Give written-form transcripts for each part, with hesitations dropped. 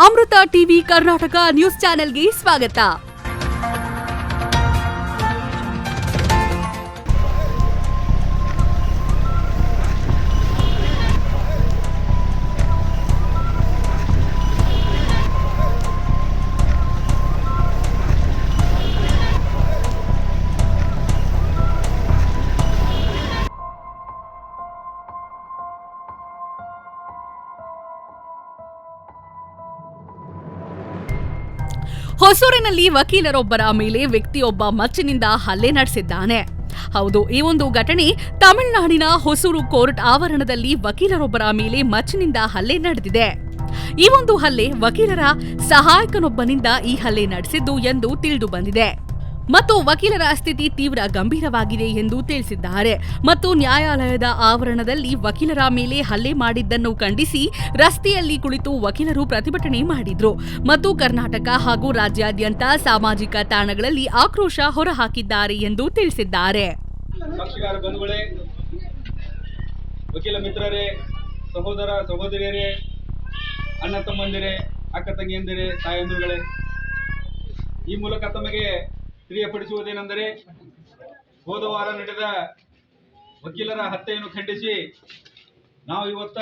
ಅಮೃತ TV Karnataka news ಚಾನೆಲ್ಗೆ ಸ್ವಾಗತ. ಹೊಸೂರಿನಲ್ಲಿ ವಕೀಲರೊಬ್ಬರ ಮೇಲೆ ವ್ಯಕ್ತಿಯೊಬ್ಬ ಮಚ್ಚಿನಿಂದ ಹಲ್ಲೆ ನಡೆಸಿದ್ದಾನೆ. ಹೌದು, ಈ ಒಂದು ಘಟನೆ ತಮಿಳುನಾಡಿನ ಹೊಸೂರು ಕೋರ್ಟ್ ಆವರಣದಲ್ಲಿ ವಕೀಲರೊಬ್ಬರ ಮೇಲೆ ಮಚ್ಚಿನಿಂದ ಹಲ್ಲೆ ನಡೆದಿದೆ. ಈ ಒಂದು ಹಲ್ಲೆ ವಕೀಲರ ಸಹಾಯಕನೊಬ್ಬನಿಂದ ಈ ಹಲ್ಲೆ ನಡೆಸಿದ್ದು ಎಂದು ತಿಳಿದು ಬಂದಿದೆ ಮತ್ತು ವಕೀಲರ ಸ್ಥಿತಿ ತೀವ್ರ ಗಂಭೀರವಾಗಿದೆ ಎಂದು ತಿಳಿಸಿದ್ದಾರೆ. ಮತ್ತು ನ್ಯಾಯಾಲಯದ ಆವರಣದಲ್ಲಿ ವಕೀಲರ ಮೇಲೆ ಹಲ್ಲೆ ಮಾಡಿದ್ದನ್ನು ಖಂಡಿಸಿ ರಸ್ತೆಯಲ್ಲಿ ಕುಳಿತು ವಕೀಲರು ಪ್ರತಿಭಟನೆ ಮಾಡಿದ್ರು ಮತ್ತು ಕರ್ನಾಟಕ ಹಾಗೂ ರಾಜ್ಯಾದ್ಯಂತ ಸಾಮಾಜಿಕ ತಾಣಗಳಲ್ಲಿ ಆಕ್ರೋಶ ಹೊರಹಾಕಿದ್ದಾರೆ ಎಂದು ತಿಳಿಸಿದ್ದಾರೆ. ವಕೀಲ ಮಿತ್ರರೇ, ಸಹೋದರ ಸಹೋದರಿಯರೇ, ಅಣ್ಣ ತಮ್ಮಂದಿರೇ, ಅಕ್ಕ ತಂಗಿಯಂದಿರೇ, ತಾಯಂದಿರುಗಳೇ, ಈ ಮೂಲಕ ತಮಗೆ ತಿಳಿಯಪಡಿಸುವುದೇನೆಂದರೆ, ಹೋದ ವಾರ ನಡೆದ ವಕೀಲರ ಹತ್ಯೆಯನ್ನು ಖಂಡಿಸಿ ನಾವು ಇವತ್ತ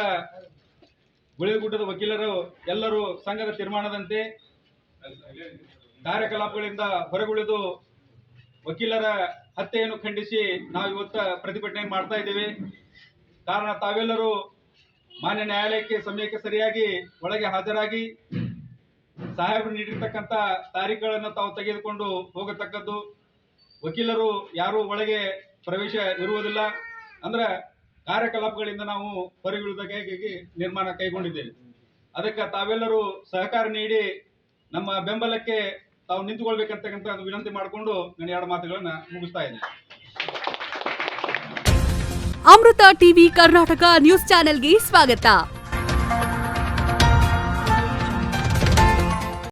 ಗುಳಿಗುಡ್ಡದ ವಕೀಲರು ಎಲ್ಲರೂ ಸಂಘದ ತೀರ್ಮಾನದಂತೆ ಕಾರ್ಯಕಲಾಪಗಳಿಂದ ಹೊರಗುಳಿದು ವಕೀಲರ ಹತ್ಯೆಯನ್ನು ಖಂಡಿಸಿ ನಾವು ಇವತ್ತ ಪ್ರತಿಭಟನೆ ಮಾಡ್ತಾ ಇದ್ದೇವೆ. ಕಾರಣ, ತಾವೆಲ್ಲರೂ ಮಾನ್ಯ ನ್ಯಾಯಾಲಯಕ್ಕೆ ಸಮಯಕ್ಕೆ ಸರಿಯಾಗಿ ಒಳಗೆ ಹಾಜರಾಗಿ ಸಾಹೇಬರು ನೀಡಿರ್ತಕ್ಕಂಥ ತಾರೀಖುಗಳನ್ನು ತಾವು ತೆಗೆದುಕೊಂಡು ಹೋಗತಕ್ಕದ್ದು. ವಕೀಲರು ಯಾರು ಒಳಗೆ ಪ್ರವೇಶ ಇರುವುದಿಲ್ಲ. ಅಂದ್ರೆ ಕಾರ್ಯಕಲಾಪಗಳಿಂದ ನಾವು ಹೊರಗುಳಿದಾಗಿ ನಿರ್ಮಾಣ ಕೈಗೊಂಡಿದ್ದೇವೆ. ಅದಕ್ಕೆ ತಾವೆಲ್ಲರೂ ಸಹಕಾರ ನೀಡಿ ನಮ್ಮ ಬೆಂಬಲಕ್ಕೆ ತಾವು ನಿಂತುಕೊಳ್ಬೇಕಂತಕ್ಕಂಥ ವಿನಂತಿ ಮಾಡಿಕೊಂಡು ನನ್ನ ಎರಡು ಮಾತುಗಳನ್ನ ಮುಗಿಸ್ತಾ ಇದ್ದೇನೆ. ಅಮೃತ ಟಿವಿ ಕರ್ನಾಟಕ ನ್ಯೂಸ್ ಚಾನೆಲ್ಗೆ ಸ್ವಾಗತ.